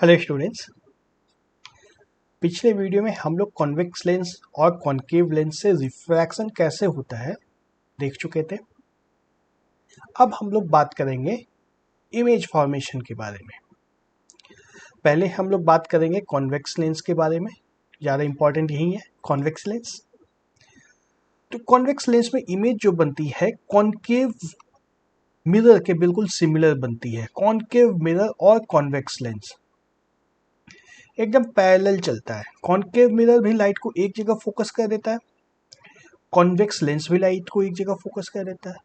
Hello students. पिछले video में हम लोग कॉन्वेक्स लेंस और कॉन्केव लेंस से रिफ्रैक्शन कैसे होता है देख चुके थे। अब हम लोग बात करेंगे इमेज फॉर्मेशन के बारे में। पहले हम लोग बात करेंगे कॉन्वेक्स लेंस के बारे में, ज़्यादा इंपॉर्टेंट यही है कॉन्वेक्स लेंस। तो कॉन्वेक्स लेंस में इमेज जो बनती है कॉन्केव मिरर के बिल्कुल सिमिलर बनती है। कॉन्केव मिरर और कॉन्वेक्स लेंस एकदम पैरेलल चलता है। कॉन्केव मिरर भी लाइट को एक जगह फोकस कर देता है, कॉन्वेक्स लेंस भी लाइट को एक जगह फोकस कर देता है।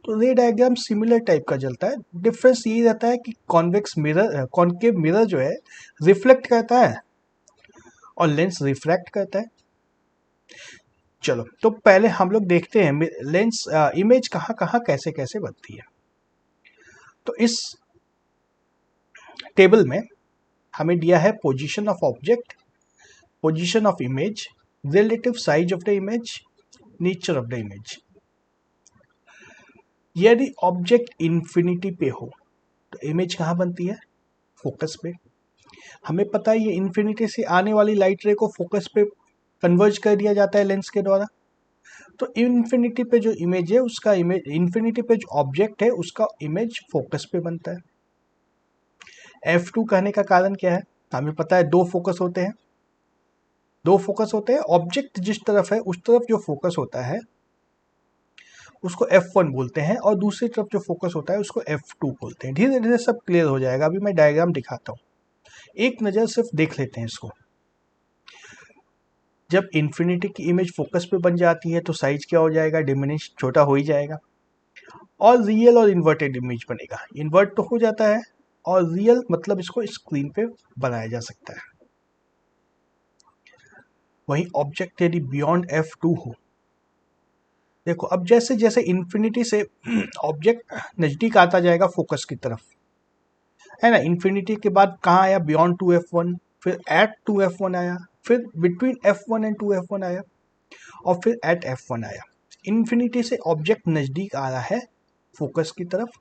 तो रे डायग्राम सिमिलर टाइप का चलता है। डिफरेंस यही रहता है कि कॉन्वेक्स मिरर कॉन्केव मिरर जो है रिफ्लेक्ट करता है और लेंस रिफ्रैक्ट करता है। चलो तो पहले हम लोग देखते हैं लेंस इमेज कहाँ कहाँ कैसे कैसे बनती है। तो इस टेबल में हमें दिया है position of object, position of image, relative size of the image, nature of the image. यदि ऑब्जेक्ट इन्फिनिटी पे हो तो इमेज कहाँ बनती है? फोकस पे। हमें पता है ये इन्फिनिटी से आने वाली लाइट रे को फोकस पे कन्वर्ज कर दिया जाता है लेंस के द्वारा। तो इन्फिनिटी पे जो इमेज है उसका इमेज, इन्फिनिटी पे जो ऑब्जेक्ट है उसका इमेज फोकस पे बनता है। F2 कहने का कारण क्या है? हमें पता है दो फोकस होते हैं, दो फोकस होते हैं। ऑब्जेक्ट जिस तरफ है उस तरफ जो फोकस होता है उसको F1 बोलते हैं और दूसरी तरफ जो फोकस होता है उसको F2 बोलते हैं। धीरे धीरे सब क्लियर हो जाएगा। अभी मैं डायग्राम दिखाता हूँ, एक नज़र सिर्फ देख लेते हैं इसको। जब इन्फिनिटी की इमेज फोकस पे बन जाती है तो साइज क्या हो जाएगा? डिमिनिश, छोटा हो ही जाएगा। और रियल और इन्वर्टेड इमेज बनेगा। इन्वर्ट तो हो जाता है और रियल मतलब इसको स्क्रीन पे बनाया जा सकता है। वहीं ऑब्जेक्ट यदि बियॉन्ड F2 हो, देखो अब जैसे जैसे इन्फिनिटी से ऑब्जेक्ट नज़दीक आता जाएगा फोकस की तरफ, है ना। इन्फिनिटी के बाद कहाँ आया? बियॉन्ड 2F1, फिर एट 2F1 आया, फिर बिटवीन F1 एंड 2F1 आया और फिर एट F1 आया। इन्फिनिटी से ऑब्जेक्ट नज़दीक आ रहा है फोकस की तरफ,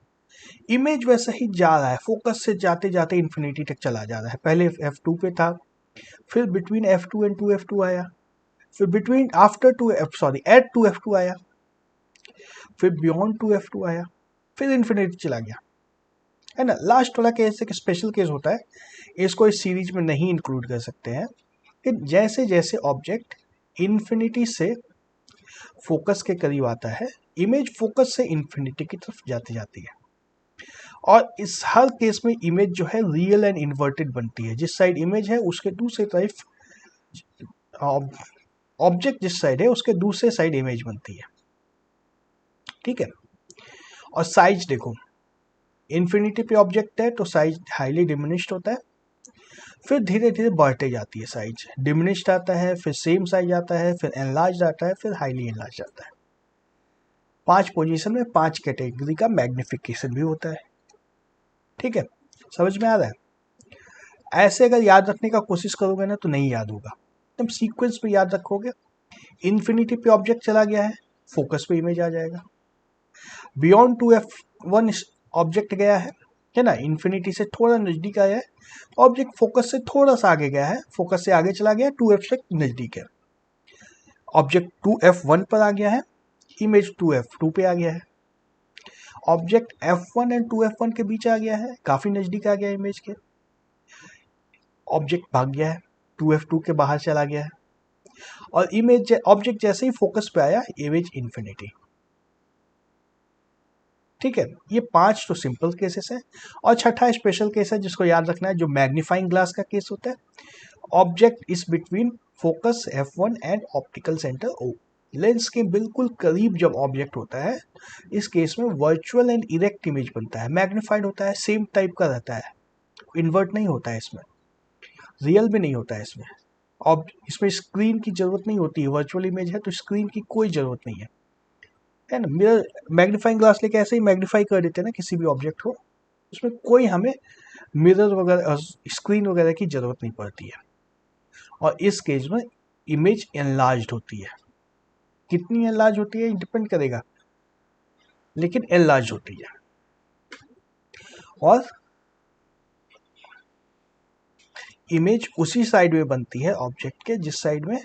इमेज वैसे ही जा रहा है, फोकस से जाते जाते इन्फिनिटी तक चला जा रहा है। पहले F2 पे था, फिर बिटवीन F2 एंड 2F2 आया, फिर between after 2F eight 2F2 आया, फिर बियॉन्ड 2F2 आया, फिर इन्फिनिटी चला गया, है ना। लास्ट वाला केस एक स्पेशल केस होता है, इसको इस सीरीज में नहीं इंक्लूड कर सकते हैं। कि जैसे जैसे ऑब्जेक्ट इन्फिनिटी से फोकस के करीब आता है, इमेज फोकस से इन्फिनिटी की तरफ जाती जाती है। और इस हर केस में इमेज जो है रियल एंड इन्वर्टेड बनती है। जिस साइड इमेज है उसके दूसरी तरफ ऑब्जेक्ट, जिस साइड है उसके दूसरे साइड इमेज बनती है, ठीक है। और साइज देखो, इन्फिनिटी पे ऑब्जेक्ट है तो साइज हाईली डिमिनिश्ड होता है, फिर धीरे धीरे बढ़ते जाती है साइज। डिमिनिश्ड आता है, फिर सेम साइज आता है, फिर एनलार्ज आता है, फिर हाईली एनलार्ज आता है। 5 पोजीशन में 5 कैटेगरी का मैग्निफिकेशन भी होता है, ठीक है। समझ में आ रहा है? ऐसे अगर याद रखने का कोशिश करोगे ना तो नहीं याद होगा। तुम सीक्वेंस पे याद रखोगे। इन्फिनिटी पे ऑब्जेक्ट चला गया है, फोकस पे इमेज आ जाएगा। बियॉन्ड 2F1 ऑब्जेक्ट गया है ना, इन्फिनिटी से थोड़ा नजदीक आया है, ऑब्जेक्ट फोकस से थोड़ा सा आगे गया है, फोकस से आगे चला गया, 2F से नजदीक है। ऑब्जेक्ट 2F1 पर आ गया है, इमेज 2F2 पे आ गया है। ऑब्जेक्ट F1 एंड 2F1 के बीच आ गया है, काफी नजदीक आ गया इमेज के। ऑब्जेक्ट भाग गया है, 2F2 के बाहर चला गया है और इमेज ऑब्जेक्ट जैसे ही फोकस पे आया, इमेज इन्फिनिटी, ठीक है। ये 5 तो सिंपल केसेस है और छठा स्पेशल केस है जिसको याद रखना है, जो मैग्नीफाइंग ग्लास का केस होता है। Object is between focus F1 and optical centre O। Lens के बिल्कुल करीब जब ऑब्जेक्ट होता है, इस केस में वर्चुअल एंड इरेक्ट इमेज बनता है। मैग्नीफाइड होता है, सेम टाइप का रहता है, इन्वर्ट नहीं होता है इसमें, रियल भी नहीं होता है इसमें। अब इसमें स्क्रीन की जरूरत नहीं होती है, वर्चुअल इमेज है तो स्क्रीन की कोई जरूरत नहीं है ना। मिरर मैग्नीफाइंग ग्लास लेके ऐसे ही मैग्नीफाई कर देते हैं ना किसी भी ऑब्जेक्ट को, उसमें कोई हमें मिरर वगैरह, स्क्रीन वगैरह की जरूरत नहीं पड़ती है। और इस केस में इमेज एनलार्ज्ड होती है। कितनी एनलार्ज होती है डिपेंड करेगा, लेकिन एनलार्ज होती है। और इमेज उसी साइड में बनती है ऑब्जेक्ट के जिस साइड में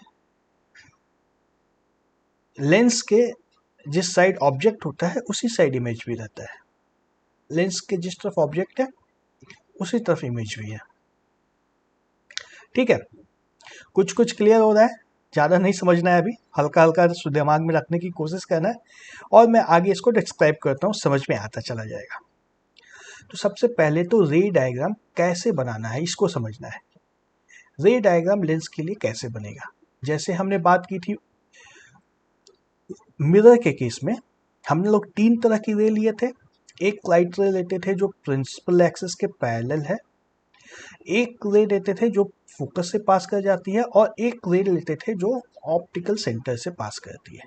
लेंस के, जिस साइड ऑब्जेक्ट होता है उसी साइड इमेज भी रहता है। लेंस के जिस तरफ ऑब्जेक्ट है उसी तरफ इमेज भी है। ठीक है, कुछ कुछ क्लियर हो रहा है, ज़्यादा नहीं समझना है अभी, हल्का हल्का दिमाग में रखने की कोशिश करना है और मैं आगे इसको डिस्क्राइब करता हूँ, समझ में आता चला जाएगा। तो सबसे पहले तो रे डायग्राम कैसे बनाना है इसको समझना है। रे डायग्राम लेंस के लिए कैसे बनेगा, जैसे हमने बात की थी मिरर के केस में, हम लोग 3 तरह की रे लिए थे। एक लाइट रे लेते थे जो प्रिंसिपल एक्सिस के पैरेलल है, एक रे लेते थे जो फोकस से पास कर जाती है, और एक रे लेते थे जो ऑप्टिकल सेंटर से पास करती है।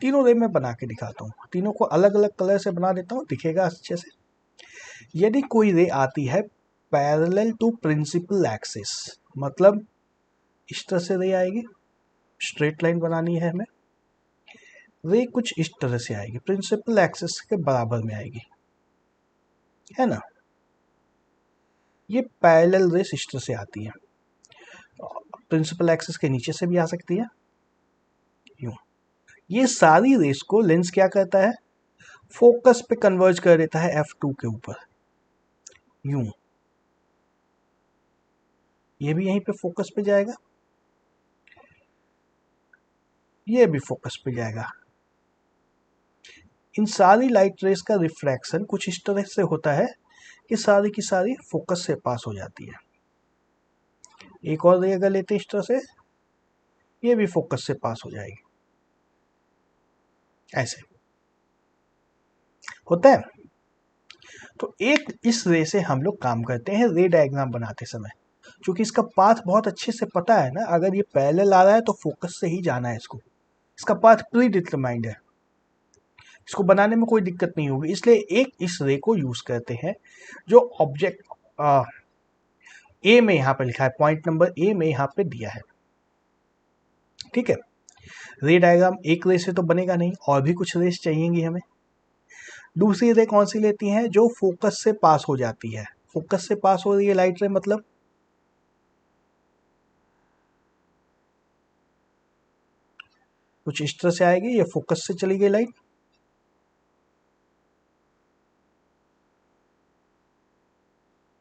तीनों रे मैं बना के दिखाता हूँ, तीनों को अलग अलग कलर से बना देता हूँ, दिखेगा अच्छे से। यदि कोई रे आती है पैरेलल टू प्रिंसिपल एक्सिस, मतलब इस तरह से रे आएगी, स्ट्रेट लाइन बनानी है हमें। रे कुछ इस तरह से आएगी, प्रिंसिपल एक्सिस के बराबर में आएगी, है ना। ये पैरेलल रेस इस तरह से आती है, प्रिंसिपल एक्सिस के नीचे से भी आ सकती है, यूं। ये सारी रेस को लेंस क्या करता है, फोकस पे कन्वर्ज कर देता है f2 के ऊपर, यूं। ये भी यहीं पे फोकस पे जाएगा, ये भी फोकस पे जाएगा। इन सारी लाइट रेस का रिफ्रैक्शन कुछ इस तरह से होता है कि सारी की सारी फोकस से पास हो जाती है। एक और रे अगर लेते हैं इस तरह से, ये भी फोकस से पास हो जाएगी, ऐसे होता है। तो एक इस रे से हम लोग काम करते हैं रे डायग्राम बनाते समय, क्योंकि इसका पाथ बहुत अच्छे से पता है ना, अगर ये पैरेलल आ रहा है तो फोकस से ही जाना है इसको, इसका पाथ प्री डिटरमाइंड है, इसको बनाने में कोई दिक्कत नहीं होगी। इसलिए एक इस रे को यूज करते हैं जो ऑब्जेक्ट ए में यहाँ पे लिखा है, पॉइंट नंबर ए में यहाँ पे दिया है। ठीक है, रे डायग्राम एक रे से तो बनेगा नहीं, और भी कुछ रेस चाहिएंगी हमें। दूसरी रे कौन सी लेती हैं, जो फोकस से पास हो जाती है। फोकस से पास हो रही है लाइट रे, मतलब कुछ इस तरह से आएगी, ये फोकस से चली गई लाइट,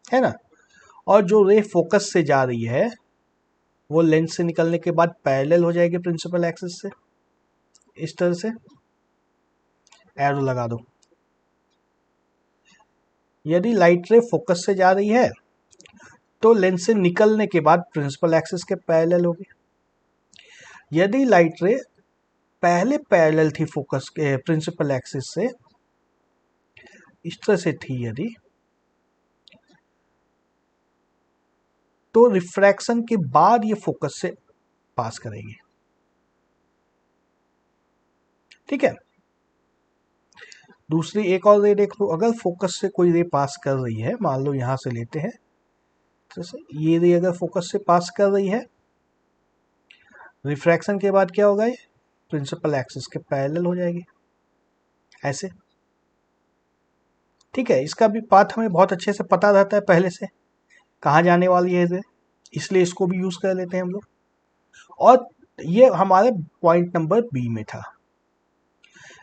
है ना। और जो रे फोकस से जा रही है वो लेंस से निकलने के बाद पैरेलल हो जाएगी प्रिंसिपल एक्सिस से, इस तरह से एरो लगा दो। यदि लाइट रे फोकस से जा रही है तो लेंस से निकलने के बाद प्रिंसिपल एक्सिस के पैरेलल होगी। यदि लाइट रे पहले पैरेलल थी फोकस के प्रिंसिपल एक्सिस से, इस तरह से थी यदि, तो रिफ्रैक्शन के बाद ये फोकस से पास करेगी। ठीक है, दूसरी एक और रे देख लो, अगर फोकस से कोई रे पास कर रही है, मान लो यहां से लेते हैं, जैसे ये रे अगर फोकस से पास कर रही है, रिफ्रैक्शन के बाद क्या होगा, ये प्रिंसिपल एक्सिस के पैरेलल हो जाएगी, ऐसे। ठीक है, इसका भी पाथ हमें बहुत अच्छे से पता रहता है पहले से, कहाँ जाने वाली है रे, इसलिए इसको भी यूज कर लेते हैं हम लोग। और ये हमारे पॉइंट नंबर बी में था,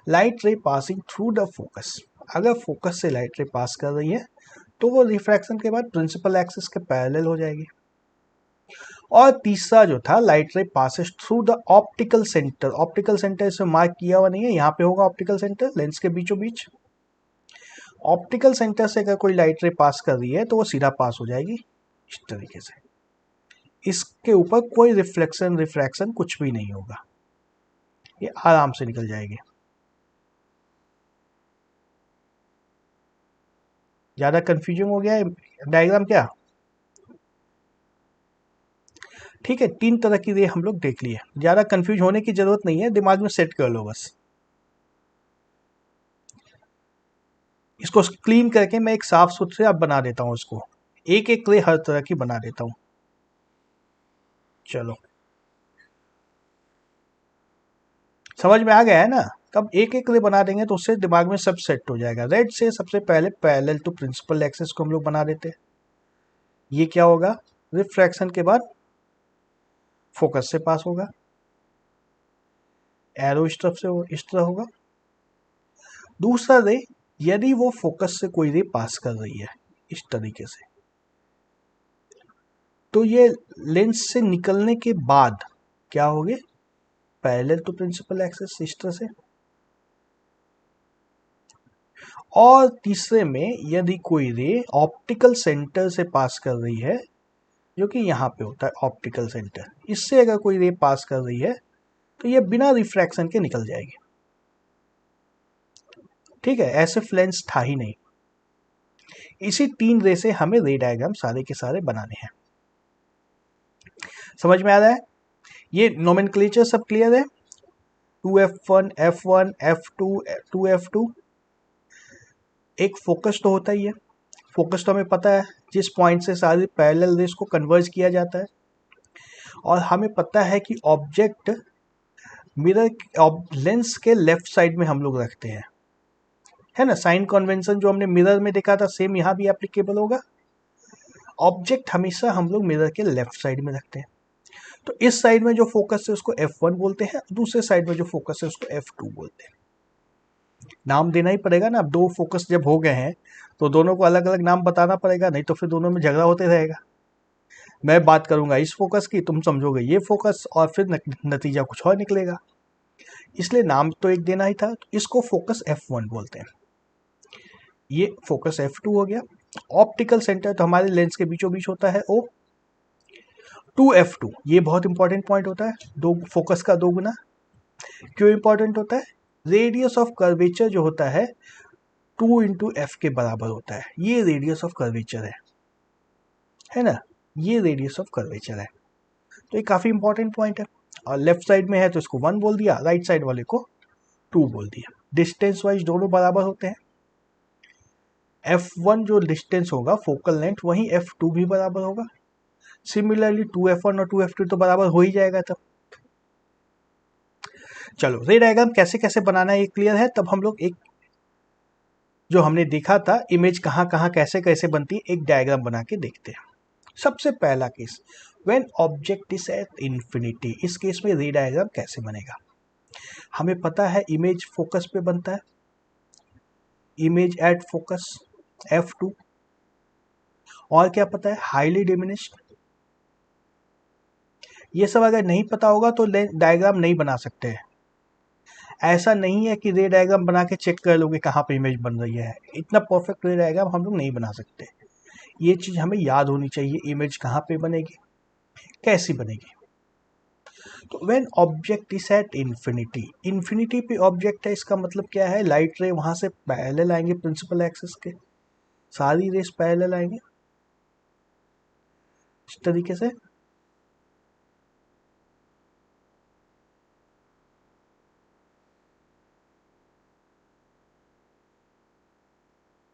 लाइट रे पासिंग थ्रू द फोकस। अगर फोकस से लाइट रे पास कर रही है तो वो रिफ्रैक्शन के बाद प्रिंसिपल एक्सिस के पैरेलल हो जाएगी। और तीसरा जो था, light ray passes through the optical centre. Optical centre इसमें मार्क किया हुआ नहीं है, यहाँ पे होगा ऑप्टिकल सेंटर, लेंस के बीचों बीच। ऑप्टिकल सेंटर से अगर कोई लाइट रे पास कर रही है तो वो सीधा पास हो जाएगी इस तरीके से, इसके ऊपर कोई रिफ्लेक्शन रिफ्रैक्शन कुछ भी नहीं होगा, ये आराम से निकल जाएगी। ज्यादा कंफ्यूजन हो गया है डायग्राम क्या? ठीक है, 3 तरह की रे हम लोग देख लिए, ज्यादा कंफ्यूज होने की जरूरत नहीं है, दिमाग में सेट कर लो बस। इसको क्लीन करके मैं एक साफ सुथरे अब बना देता हूँ, इसको एक एक रे हर तरह की बना देता हूँ। चलो, समझ में आ गया है ना। तब एक एक रे बना देंगे तो उससे दिमाग में सब सेट हो जाएगा। रेड से सबसे पहले पैरेलल टू प्रिंसिपल एक्सिस को हम लोग बना देते हैं। ये क्या होगा, रिफ्रैक्शन के बाद फोकस से पास होगा, एरो इस तरफ से इस तरह होगा। दूसरा रे, यदि वो फोकस से कोई रे पास कर रही है इस तरीके से, तो ये लेंस से निकलने के बाद क्या होगे, पैरेलल टू प्रिंसिपल एक्सिस इस तरह से। और तीसरे में यदि कोई रे ऑप्टिकल सेंटर से पास कर रही है, जो कि यहाँ पे होता है ऑप्टिकल सेंटर, इससे अगर कोई रे पास कर रही है तो ये बिना रिफ्रैक्शन के निकल जाएगी। ठीक है, ऐसे लेंस था ही नहीं। इसी 3 रे से हमें रे डायग्राम सारे के सारे बनाने हैं। समझ में आ रहा है? ये नोमेनक्लेचर सब क्लियर है? 2f1, f1, f2, 2f2। एक फोकस तो होता ही है। फोकस तो हमें पता है, जिस पॉइंट से सारी पैरेलल रेस को कन्वर्ज किया जाता है। और हमें पता है कि ऑब्जेक्ट मिरर लेंस के लेफ्ट साइड में हम लोग रखते हैं, है ना। साइन कन्वेंशन जो हमने मिरर में देखा था, सेम यहाँ भी एप्लीकेबल होगा। ऑब्जेक्ट हमेशा हम लोग मिरर के लेफ्ट साइड में रखते हैं। तो इस साइड में जो फोकस है उसको f1 बोलते हैं, दूसरे साइड में जो फोकस है उसको f2 बोलते हैं। नाम देना ही पड़ेगा ना, अब 2 फोकस जब हो गए हैं तो दोनों को अलग अलग नाम बताना पड़ेगा, नहीं तो फिर दोनों में झगड़ा होते रहेगा। मैं बात करूंगा इस फोकस की, तुम समझोगे ये फोकस, और फिर नतीजा कुछ और निकलेगा। इसलिए नाम तो एक देना ही था, तो इसको फोकस f1 बोलते हैं। ये फोकस f2 हो गया। ऑप्टिकल सेंटर तो हमारे लेंस के बीचों बीच होता है O। 2f2 ये बहुत इंपॉर्टेंट पॉइंट होता है, दो फोकस का 2 गुना। क्यों इंपॉर्टेंट होता है? रेडियस ऑफ कर्वेचर जो होता है 2 इंटू एफ के बराबर होता है। ये रेडियस ऑफ कर्वेचर है ना, ये रेडियस ऑफ कर्वेचर है। तो ये काफी इंपॉर्टेंट पॉइंट है। और लेफ्ट साइड में है तो इसको 1 बोल दिया, राइट साइड वाले को 2 बोल दिया। डिस्टेंस वाइज दोनों बराबर होते हैं। f1 जो डिस्टेंस होगा फोकल लेंथ, वही f2 भी बराबर होगा। सिमिलरली 2f1 और 2f2 तो बराबर हो ही जाएगा तब। चलो, रे डायग्राम कैसे कैसे बनाना है ये क्लियर है। तब हम लोग एक जो हमने देखा था इमेज कहाँ कहाँ कैसे कैसे बनती है, एक डायग्राम बना के देखते हैं। सबसे पहला case, when object is at infinity, इस केस में रे डायग्राम कैसे बनेगा। हमें पता है इमेज फोकस पे बनता है, इमेज एट फोकस f2। और क्या पता है, हाईली डिमिनिश्ड। ये सब अगर नहीं पता होगा तो डायग्राम नहीं बना सकते हैं। ऐसा नहीं है कि रे डायग्राम बना के चेक कर लोगे कहाँ पे इमेज बन रही है, इतना परफेक्ट रे डायग्राम हम लोग नहीं बना सकते। ये चीज हमें याद होनी चाहिए, इमेज कहाँ पे बनेगी, कैसी बनेगी। तो when object is at infinity, infinity पे ऑब्जेक्ट है, इसका मतलब क्या है, लाइट रे वहां से पैरेलल आएंगे प्रिंसिपल एक्सिस के, सारी रेस पैरेलल आएंगे इस तरीके से।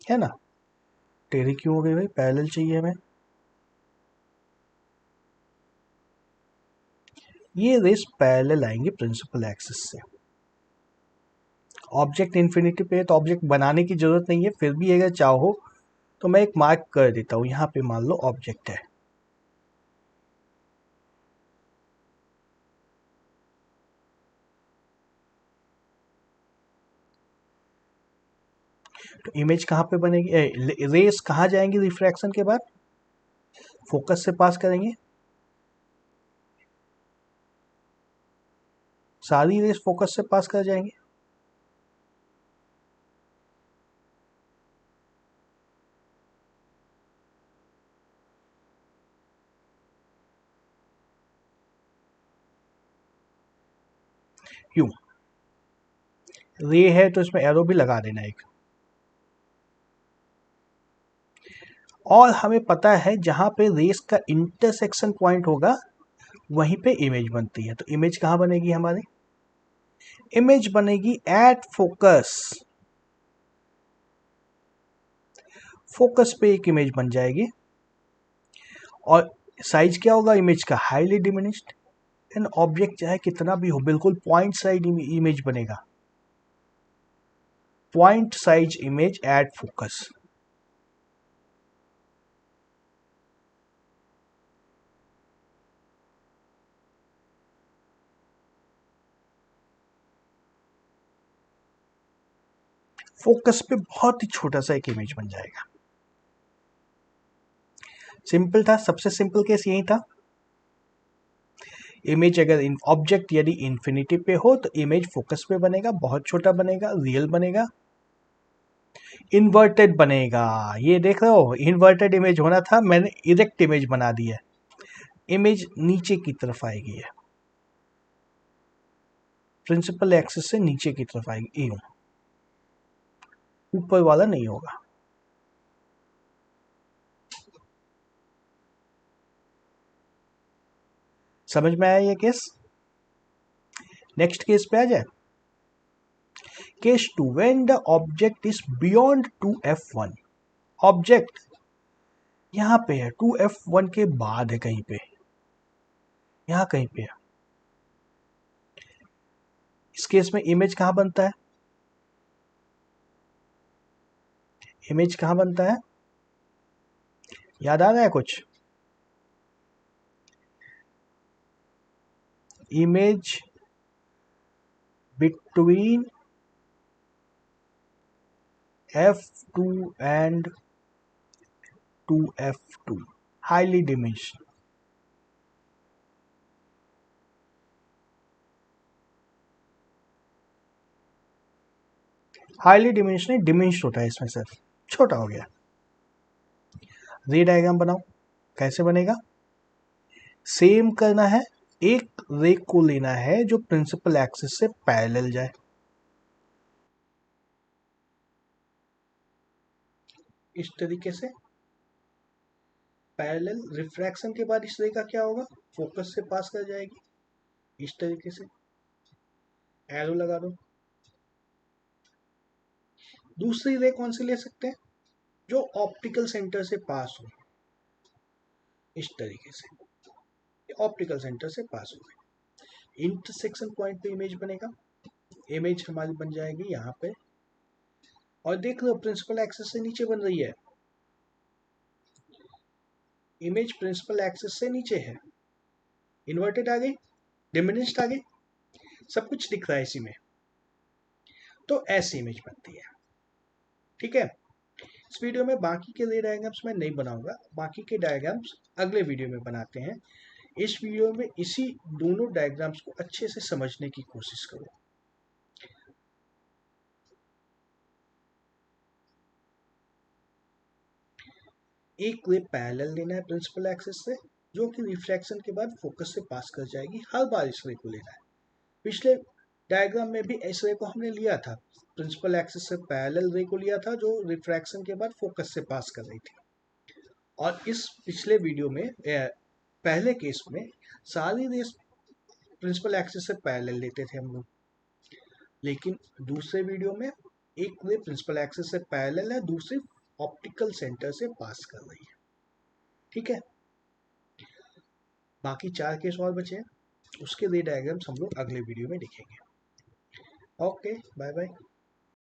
है ना, टेढ़ी क्यों हो गई भाई, पैरेलल चाहिए हमें। ये रेस पैरेलल आएंगे प्रिंसिपल एक्सिस से। ऑब्जेक्ट इन्फिनिटी पे है तो ऑब्जेक्ट बनाने की जरूरत नहीं है, फिर भी अगर चाहो तो मैं एक मार्क कर देता हूं, यहाँ पे मान लो ऑब्जेक्ट है। तो इमेज कहाँ पे बनेगी, रेस कहाँ जाएंगी रिफ्रैक्शन के बाद, फोकस से पास करेंगे, सारी रेस फोकस से पास कर जाएंगे। क्यों, रे है तो इसमें एरो भी लगा देना एक। और हमें पता है जहां पे रेस का इंटरसेक्शन पॉइंट होगा वहीं पे इमेज बनती है। तो इमेज कहाँ बनेगी हमारी, इमेज बनेगी एट फोकस। फोकस पे एक इमेज बन जाएगी। और साइज क्या होगा इमेज का, हाईली डिमिनिश्ड। एंड ऑब्जेक्ट चाहे कितना भी हो, बिल्कुल पॉइंट साइज इमेज बनेगा, point size image at focus. Focus पे बहुत ही छोटा सा एक इमेज बन जाएगा। सिंपल था, सबसे सिंपल केस यही था। इमेज अगर ऑब्जेक्ट यदि इन्फिनिटी पे हो तो इमेज फोकस पे बनेगा, बहुत छोटा बनेगा, रियल बनेगा, इन्वर्टेड बनेगा। ये देख रहे हो, इन्वर्टेड इमेज होना था, मैंने इरेक्ट इमेज बना दी है। इमेज नीचे की तरफ आएगी, है प्रिंसिपल एक्सिस से नीचे की तरफ आएगी, यूं ऊपर वाला नहीं होगा। समझ में आया ये केस? नेक्स्ट केस पे आ जाए। Case 2, when the object is beyond 2f1। Object यहां पे है, 2f1 के बाद है कहीं पे, यहां कहीं पे है। इस केस में इमेज कहां बनता है? इमेज कहां बनता है, याद आ रहा है कुछ? Image between f2 and 2f2, highly diminished. Highly diminished नहीं, डिमिनिश्ड होता है इसमें, सिर्फ छोटा हो गया। रे डायग्राम बनाओ, कैसे बनेगा? सेम करना है, एक रे को लेना है जो प्रिंसिपल एक्सिस से पैरेलल जाए। इस तरीके से पैरेलल, रिफ्रैक्शन के बाद इस रे का क्या होगा, फोकस से पास कर जाएगी। इस तरीके से एरो लगा दो। दूसरी रे कौन सी ले सकते हैं, जो ऑप्टिकल सेंटर से पास हो, इस तरीके से ऑप्टिकल सेंटर से पास हो गई। इंटरसेक्शन पॉइंट पे इमेज बनेगा, इमेज हमारी बन जाएगी यहाँ पे, और देख लो प्रिंसिपल एक्सिस से नीचे बन रही है, इमेज प्रिंसिपल एक्सिस से नीचे है, इन्वर्टेड आ गई, डिमिनिश्ड आ गई, सब कुछ दिख रहा है इसी में। तो ऐसी इमेज बनती है। ठीक है, इस वीडियो में बाकी के रे डायग्राम्स मैं नहीं बनाऊंगा, बाकी के डायग्राम्स अगले वीडियो में बनाते हैं। इस वीडियो में इसी दोनों डायग्राम्स को अच्छे से समझने की कोशिश करो। एक रे पैरेलल लेना है प्रिंसिपल एक्सिस से, जो कि रिफ्रैक्शन के बाद फोकस से पास कर जाएगी, हर बार इस रे को लेना है। पिछले डायग्राम में भी इस रे को हमने लिया था, प्रिंसिपल एक्सिस से पैरेलल रे को लिया था, जो रिफ्रैक्शन के बाद फोकस से पास कर रही थी। और इस पिछले वीडियो में पहले केस में सारी रेस प्रिंसिपल एक्सिस से पैरेलल लेते थे हम लोग, लेकिन दूसरे वीडियो में एक रे प्रिंसिपल एक्सिस से पैरेलल है, दूसरी ऑप्टिकल सेंटर से पास कर रही है। ठीक है, बाकी 4 केस और बचे हैं, उसके रे डायग्राम्स हम लोग अगले वीडियो में देखेंगे। Okay, bye bye.